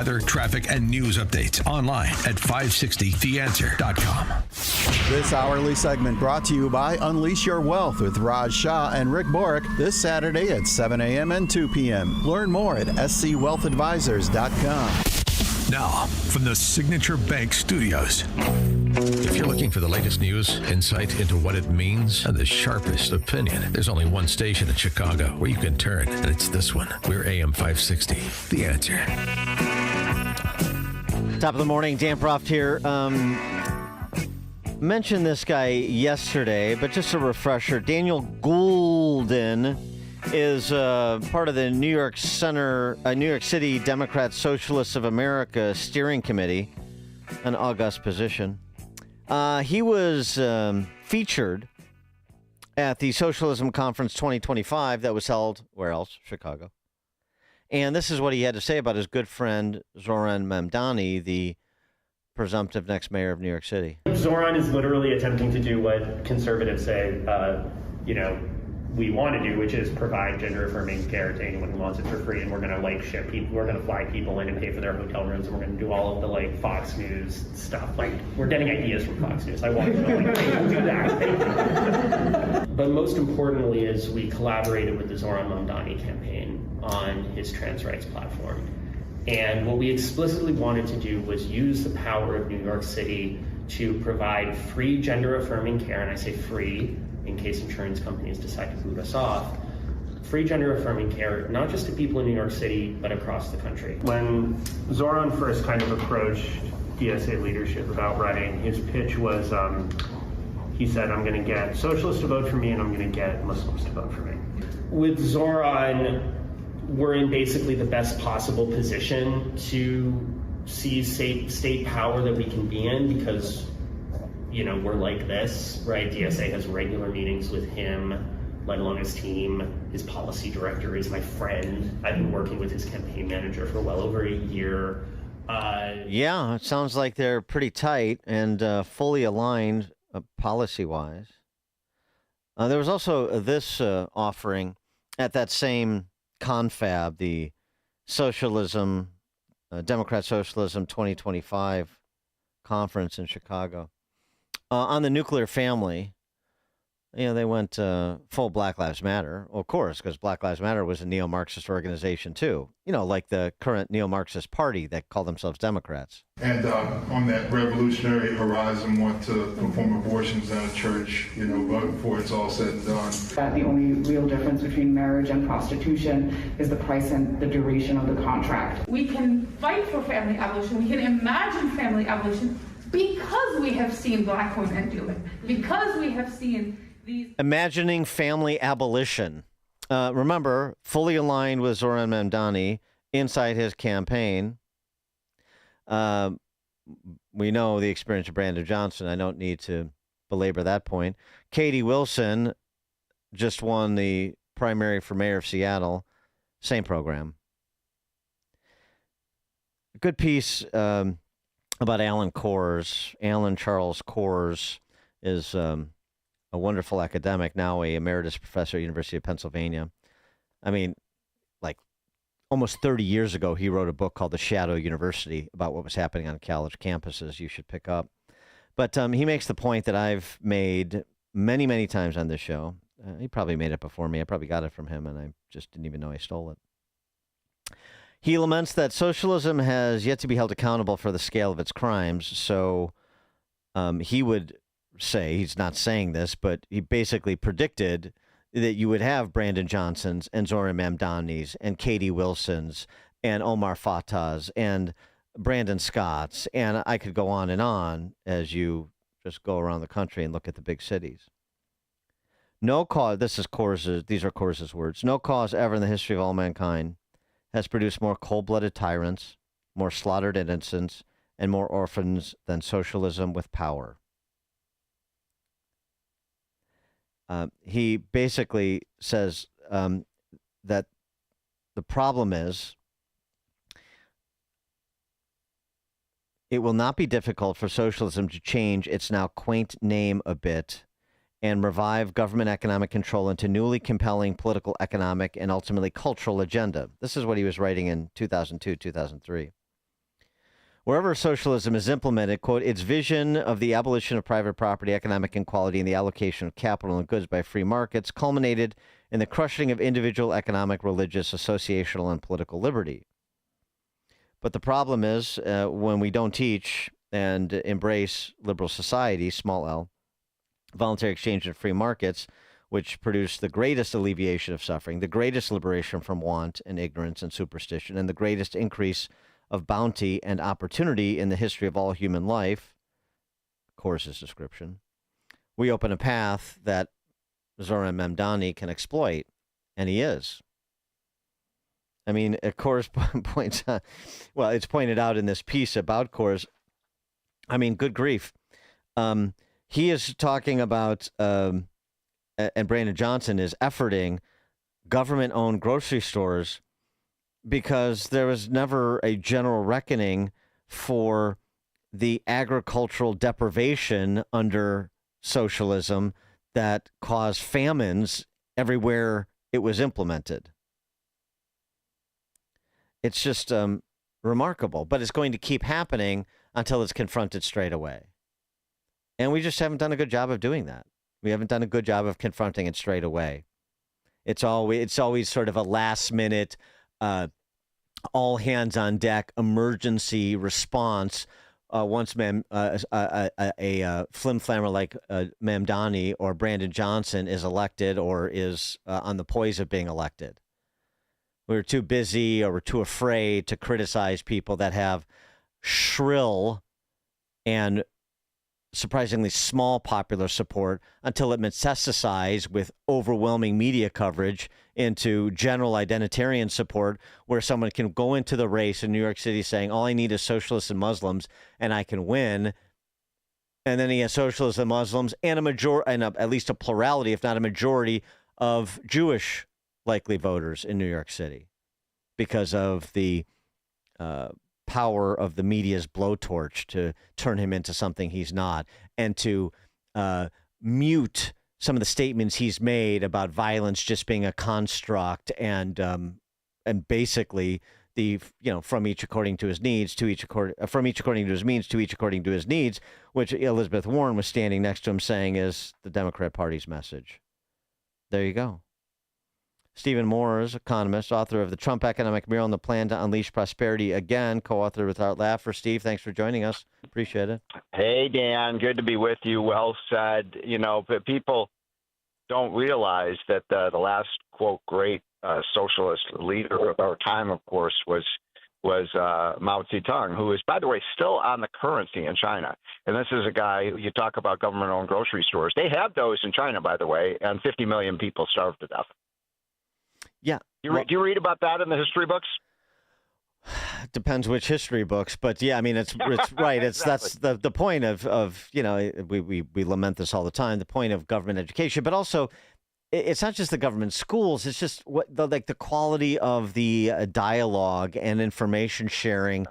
Weather, traffic, and news updates online at 560theanswer.com. This hourly segment brought to you by Unleash Your Wealth with Raj Shah and Rick Borick this Saturday at 7 a.m. and 2 p.m. Learn more at scwealthadvisors.com. Now, from the Signature Bank Studios. If you're looking for the latest news, insight into what it means, and the sharpest opinion, there's only one station in Chicago where you can turn, and it's this one. We're AM 560, The Answer. Top of the morning, Dan Proft here. Mentioned this guy yesterday, but just a refresher. Daniel Goulden is part of the New York City Democrat Socialists of America Steering Committee, an august position. He was featured at the Socialism Conference 2025 that was held, where else? Chicago. And this is what he had to say about his good friend Zoran Mamdani, the presumptive next mayor of New York City. Zoran is literally attempting to do what conservatives say, we want to do, which is provide gender-affirming care to anyone who wants it for free, and we're going to ship people, we're going to fly people in and pay for their hotel rooms, and we're going to do all of the Fox News stuff. We're getting ideas from Fox News. I want to hey, we'll do that. But most importantly is we collaborated with the Zoran Mamdani campaign on his trans rights platform. And what we explicitly wanted to do was use the power of New York City to provide free gender-affirming care, and I say free in case insurance companies decide to boot us off, free gender-affirming care, not just to people in New York City, but across the country. When Zoran first kind of approached DSA leadership about running, his pitch was, he said, I'm going to get socialists to vote for me and I'm going to get Muslims to vote for me. With Zoran, we're in basically the best possible position to seize state power that we can be in because we're like this, right? DSA has regular meetings with him, let alone his team. His policy director is my friend. I've been working with his campaign manager for well over a year. Yeah, it sounds like they're pretty tight and fully aligned policy-wise. There was also this offering at that same confab, the Democrat Socialism 2025 conference in Chicago. On the nuclear family, they went full Black Lives Matter, of course, because Black Lives Matter was a neo-Marxist organization, too. Like the current neo-Marxist party that call themselves Democrats. And on that revolutionary horizon, want to perform abortions in a church, but before it's all said and done. The only real difference between marriage and prostitution is the price and the duration of the contract. We can fight for family abolition. We can imagine family abolition because we have seen Black women do it. Because we have seen these... Imagining family abolition. Remember, fully aligned with Zoran Mamdani inside his campaign. We know the experience of Brandon Johnson. I don't need to belabor that point. Katie Wilson just won the primary for mayor of Seattle. Same program. Good piece about Alan Kors. Alan Charles Kors is a wonderful academic, now a emeritus professor at University of Pennsylvania. I mean, almost 30 years ago, he wrote a book called The Shadow University about what was happening on college campuses you should pick up. But he makes the point that I've made many, many times on this show. He probably made it before me. I probably got it from him, and I just didn't even know I stole it. He laments that socialism has yet to be held accountable for the scale of its crimes. So he would say, he's not saying this, but he basically predicted that you would have Brandon Johnsons and Zoran Mamdani's and Katie Wilson's and Omar Fatah's and Brandon Scott's. And I could go on as you just go around the country and look at the big cities. No cause, these are Kors's words, no cause ever in the history of all mankind has produced more cold-blooded tyrants, more slaughtered innocents, and more orphans than socialism with power. He basically says that the problem is it will not be difficult for socialism to change its now quaint name a bit and revive government economic control into newly compelling political, economic, and ultimately cultural agenda. This is what he was writing in 2002, 2003. Wherever socialism is implemented, quote, its vision of the abolition of private property, economic inequality, and the allocation of capital and goods by free markets culminated in the crushing of individual economic, religious, associational, and political liberty. But the problem is when we don't teach and embrace liberal society, small l, voluntary exchange and free markets, which produce the greatest alleviation of suffering, the greatest liberation from want and ignorance and superstition, and the greatest increase of bounty and opportunity in the history of all human life, Course's description, we open a path that Zoran Mamdani can exploit, and he is. I mean, Course points out, well, it's pointed out in this piece about Course. I mean, good grief. He is talking about, and Brandon Johnson is efforting government-owned grocery stores because there was never a general reckoning for the agricultural deprivation under socialism that caused famines everywhere it was implemented. It's just remarkable, but it's going to keep happening until it's confronted straight away. And we just haven't done a good job of doing that. We haven't done a good job of confronting it straight away. It's always sort of a last minute, all hands on deck emergency response. Once a flim-flammer like Mamdani or Brandon Johnson is elected or is on the poise of being elected. We're too busy or we're too afraid to criticize people that have shrill and surprisingly small popular support until it metastasizes with overwhelming media coverage into general identitarian support, where someone can go into the race in New York City saying, all I need is socialists and Muslims and I can win. And then he has socialists and Muslims and at least a plurality, if not a majority, of Jewish likely voters in New York City because of the power of the media's blowtorch to turn him into something he's not, and to mute some of the statements he's made about violence just being a construct and basically from each according to his needs to each from each according to his means to each according to his needs, which Elizabeth Warren was standing next to him saying is the Democrat Party's message. There you go. Stephen Moore is economist, author of The Trump Economic Mural and the Plan to Unleash Prosperity Again, co-author with Art Laffer. Steve, thanks for joining us. Appreciate it. Hey, Dan. Good to be with you. Well said. But people don't realize that the last, quote, great socialist leader of our time, of course, was Mao Zedong, who is, by the way, still on the currency in China. And this is a guy, you talk about government-owned grocery stores. They have those in China, by the way, and 50 million people starved to death. Yeah. Do you read about that in the history books? Depends which history books, but yeah, I mean, it's right. It's exactly. That's the point of we lament this all the time. The point of government education, but also it's not just the government schools. It's just the quality of the dialogue and information sharing,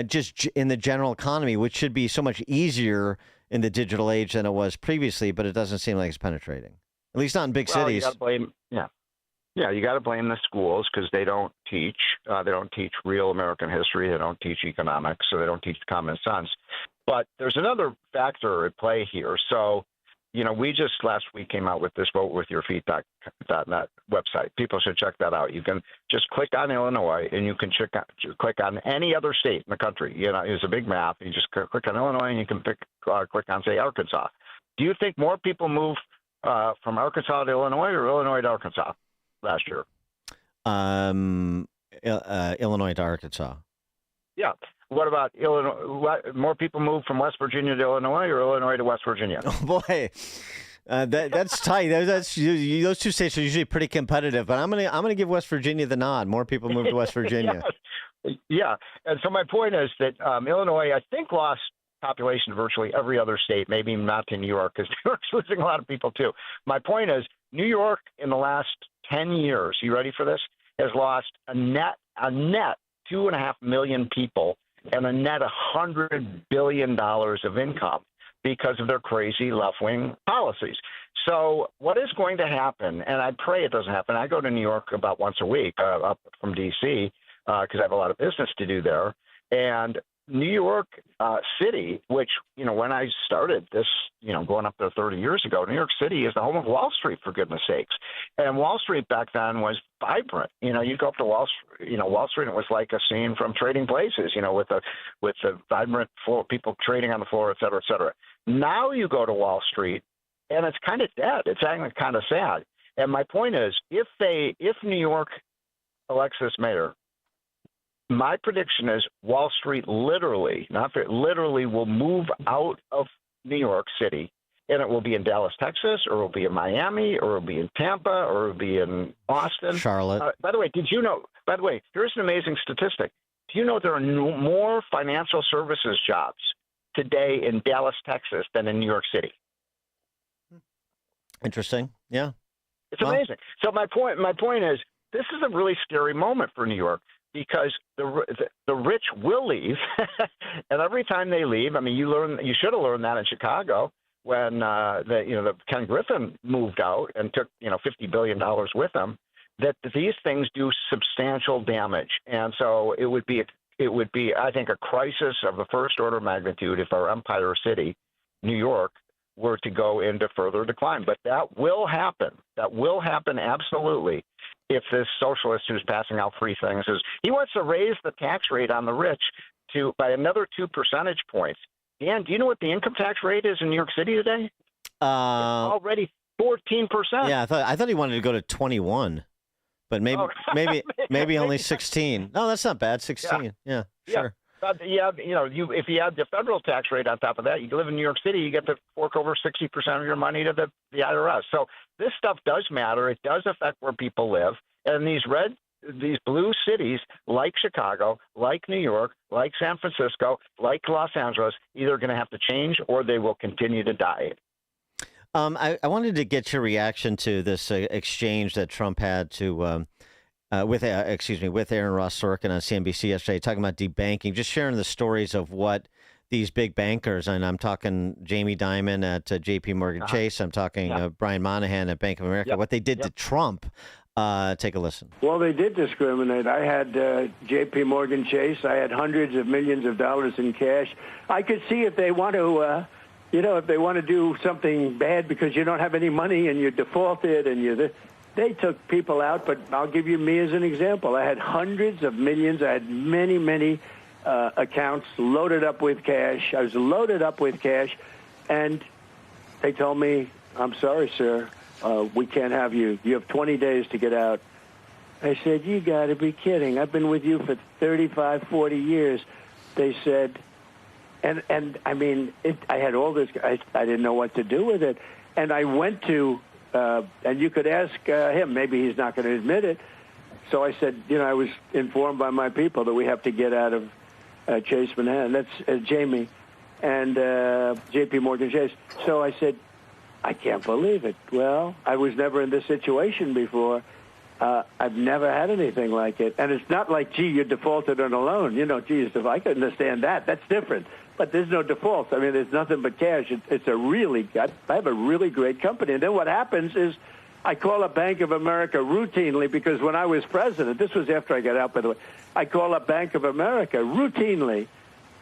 just in the general economy, which should be so much easier in the digital age than it was previously. But it doesn't seem like it's penetrating, at least not in big cities. You got to blame, you got to blame the schools because they don't teach. They don't teach real American history. They don't teach economics, so they don't teach common sense. But there's another factor at play here. So, we just last week came out with this Vote With Your Feet.net website. People should check that out. You can just click on Illinois, and you can click on any other state in the country. It's a big map. You just click on Illinois, and you can click on, say, Arkansas. Do you think more people move from Arkansas to Illinois or Illinois to Arkansas last year? Illinois to Arkansas. Yeah. What about Illinois? More people move from West Virginia to Illinois or Illinois to West Virginia? Oh, boy. That's tight. Those two states are usually pretty competitive, but I'm gonna give West Virginia the nod. More people move to West Virginia. Yeah. And so my point is that Illinois, I think, lost population to virtually every other state, maybe not to New York, because New York's losing a lot of people too. My point is New York in the last 10 years, you ready for this, has lost a net 2.5 million people and a net $100 billion of income because of their crazy left-wing policies. So what is going to happen, and I pray it doesn't happen, I go to New York about once a week up from D.C. Because I have a lot of business to do there, and New York City, which, when I started this, going up there 30 years ago, New York City is the home of Wall Street, for goodness sakes. And Wall Street back then was vibrant. You go up to Wall Street, and it was like a scene from Trading Places, with the vibrant floor, people trading on the floor, et cetera, et cetera. Now you go to Wall Street, and it's kind of dead. It's actually kind of sad. And my point is, if New York elects this mayor, my prediction is Wall Street literally will move out of New York City, and it will be in Dallas, Texas, or it will be in Miami, or it will be in Tampa, or it will be in Austin. Charlotte. By the way, here's an amazing statistic. Do you know there are more financial services jobs today in Dallas, Texas than in New York City? Interesting. Yeah. It's amazing. So my point is, this is a really scary moment for New York, because the rich will leave, and every time they leave, you should have learned that in Chicago when the Ken Griffin moved out and took $50 billion with him, that these things do substantial damage, and so it would be I think a crisis of the first order magnitude if our empire city, New York, were to go into further decline. But that will happen. That will happen absolutely. If this socialist who's passing out free things he wants to raise the tax rate on the rich by another 2 percentage points. Dan, do you know what the income tax rate is in New York City today? It's already 14%. Yeah, I thought he wanted to go to 21, but maybe only 16. No, that's not bad. 16. Yeah, sure. But if you add the federal tax rate on top of that, you live in New York City, you get to fork over 60% of your money to the IRS. So this stuff does matter. It does affect where people live. And these blue cities like Chicago, like New York, like San Francisco, like Los Angeles, either going to have to change or they will continue to die. I wanted to get your reaction to this exchange that Trump had with Aaron Ross Sorkin on CNBC yesterday, talking about debanking, just sharing the stories of what these big bankers, and I'm talking Jamie Dimon at J.P. Morgan Chase, I'm talking Brian Moynihan at Bank of America, what they did to Trump. Take a listen. Well, they did discriminate. I had J.P. Morgan Chase. I had hundreds of millions of dollars in cash. I could see if they want to, if they want to do something bad because you don't have any money and you're defaulted and they took people out, but I'll give you me as an example. I had hundreds of millions. I had many, many accounts loaded up with cash. I was loaded up with cash, and they told me, I'm sorry, sir, we can't have you. You have 20 days to get out. I said, you got to be kidding. I've been with you for 35, 40 years. They said, and I had all this. I didn't know what to do with it. And I went to, and you could ask him, maybe he's not going to admit it. So I said, I was informed by my people that we have to get out of Chase Manhattan. That's Jamie and J.P. Morgan Chase. So I said, I can't believe it. Well, I was never in this situation before. I've never had anything like it. And it's not like, gee, you defaulted on a loan. Geez, if I could understand that, that's different. But there's no defaults. There's nothing but cash. I have a really great company. And then what happens is I call up Bank of America routinely because when I was president, this was after I got out, by the way, I call up Bank of America routinely,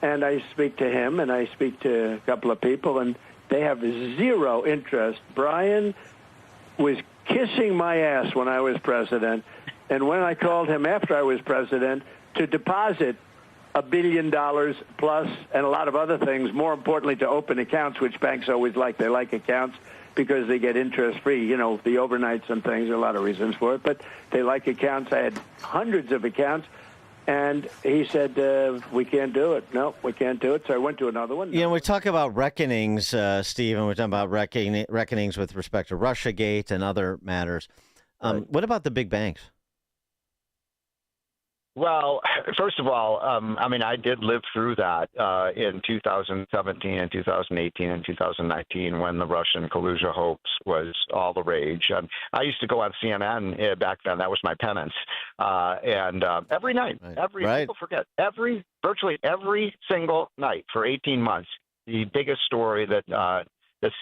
and I speak to him, and I speak to a couple of people, and they have zero interest. Brian was kissing my ass when I was president, and when I called him after I was president to deposit $1 billion plus and a lot of other things, more importantly to open accounts, which banks always like. They like accounts because they get interest-free, the overnights and things, there are a lot of reasons for it, but they like accounts. I had hundreds of accounts, and he said, we can't do it. No, we can't do it, so I went to another one. We talk about reckonings, Steve, and we're talking about reckonings with respect to Russiagate and other matters. Right. What about the big banks? Well, first of all, I did live through that in 2017 and 2018 and 2019 when the Russian collusion hoax was all the rage. And I used to go on CNN back then. That was my penance. And every night, people forget, virtually every single night for 18 months, the biggest story that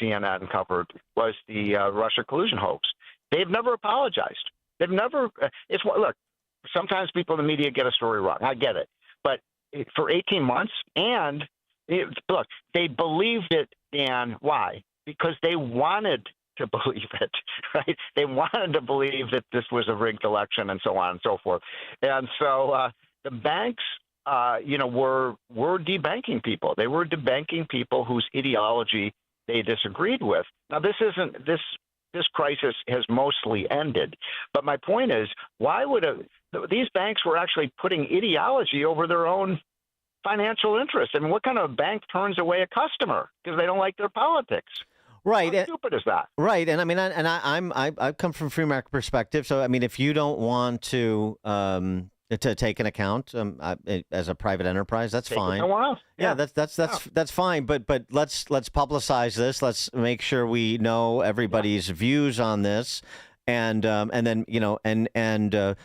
CNN covered was the Russia collusion hoax. They've never apologized. They've never. Look. Sometimes people in the media get a story wrong. I get it. But for 18 months. And look, they believed it, Dan. Why? Because they wanted to believe it, right? They wanted to believe that this was a rigged election and so on and so forth. And so the banks, were debanking people. They were debanking people whose ideology they disagreed with. Now, this crisis has mostly ended. But my point is, why would these banks were actually putting ideology over their own financial interests? I mean, what kind of bank turns away a customer because they don't like their politics? Right. How stupid is that? Right. And I mean, I come from a free market perspective. So, I mean, if you don't want to take an account as a private enterprise, that's fine. Yeah, that's fine. But let's publicize this. Let's make sure we know everybody's views on this, and then to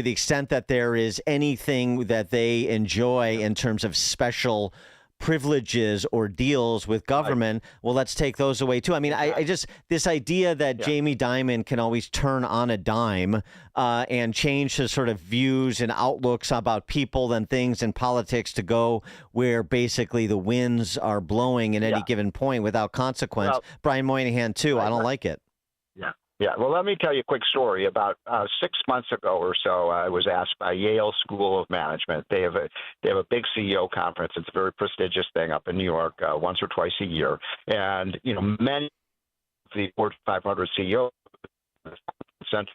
the extent that there is anything that they enjoy in terms of special privileges or deals with government, well, let's take those away too. I mean, I just, this idea that Jamie Dimon can always turn on a dime and change his sort of views and outlooks about people and things in politics to go where basically the winds are blowing at any given point without consequence. Well, Brian Moynihan too. I don't like it. Yeah. Well, let me tell you a quick story. About 6 months ago or so, I was asked by Yale School of Management. They have a big CEO conference. It's a very prestigious thing up in New York, once or twice a year. And many of the Fortune 500 CEOs sent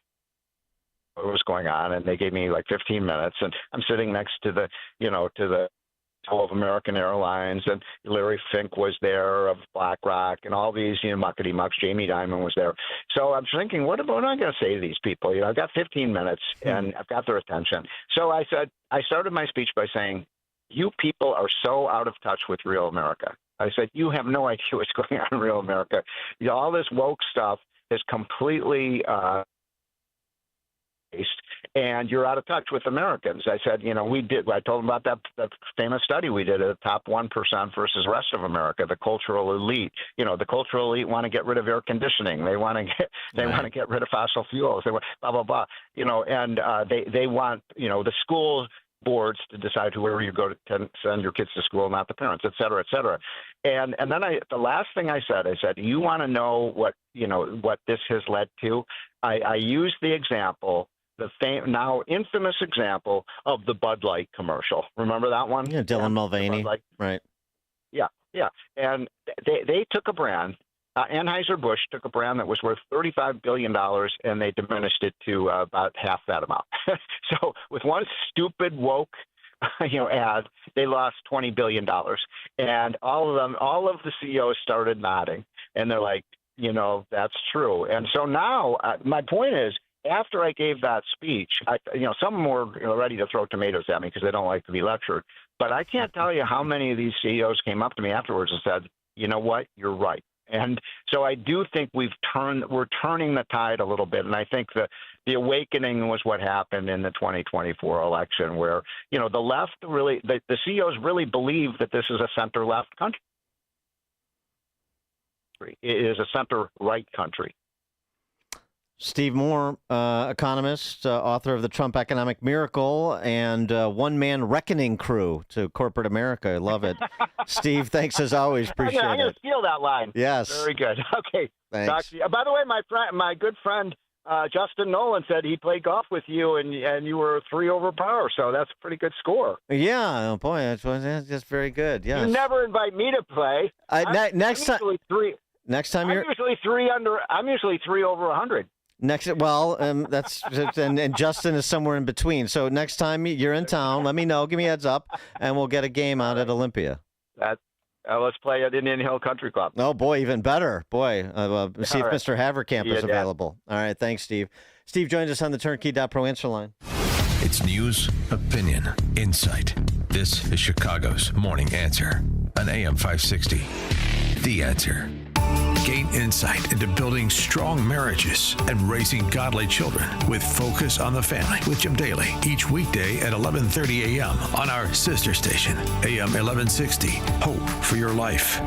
what was going on, and they gave me like 15 minutes. And I'm sitting next to the of American Airlines, and Larry Fink was there of BlackRock, and all these, muckety mucks. Jamie Dimon was there. So I'm thinking, what am I going to say to these people? I've got 15 minutes, and I've got their attention. So I started my speech by saying, you people are so out of touch with real America. I said, you have no idea what's going on in real America. All this woke stuff is completely and you're out of touch with Americans. I said, I told them about that famous study we did of the top 1% versus the rest of America, the cultural elite. The cultural elite want to get rid of air conditioning. They want to get rid of fossil fuels. They want blah, blah, blah. And they want, the school boards to decide whoever you go to send your kids to school, not the parents, et cetera, et cetera. And then the last thing I said, you want to know what this has led to? I used the example, the now infamous example of the Bud Light commercial. Remember that one? Yeah, Dylan Mulvaney. Right. Yeah. And they took a brand. Anheuser-Busch took a brand that was worth $35 billion, and they diminished it to about half that amount. So with one stupid woke ad, they lost $20 billion. And all of the CEOs started nodding, and they're like, that's true. And so now my point is, after I gave that speech, some were ready to throw tomatoes at me because they don't like to be lectured. But I can't tell you how many of these CEOs came up to me afterwards and said, you know what, you're right. And so I do think we're turning the tide a little bit. And I think the awakening was what happened in the 2024 election, where, the left really, the CEOs really believe that this is a center-left country. It is a center-right country. Steve Moore, economist, author of The Trump Economic Miracle, and one-man reckoning crew to corporate America. I love it. Steve, thanks as always. Appreciate it. I'm going to steal that line. Yes. Very good. Okay. Thanks. By the way, my good friend Justin Nolan said he played golf with you, and you were 3 over par, so that's a pretty good score. Yeah. Oh, boy, that's just very good. Yes. You never invite me to play. Next time you're usually 3 under. I'm usually 3 over 100. That's and Justin is somewhere in between. So next time you're in town, let me know. Give me a heads up, and we'll get a game out at Olympia. Let's play at Indian Hill Country Club. Oh boy, even better. Boy, see if Mr. Haverkamp is available. All right, thanks, Steve. Steve joins us on the Turnkey.Pro answer line. It's news, opinion, insight. This is Chicago's Morning Answer on AM 560. The Answer. Gain insight into building strong marriages and raising godly children with Focus on the Family with Jim Daly each weekday at 11:30 a.m. on our sister station, AM 1160. Hope for your life.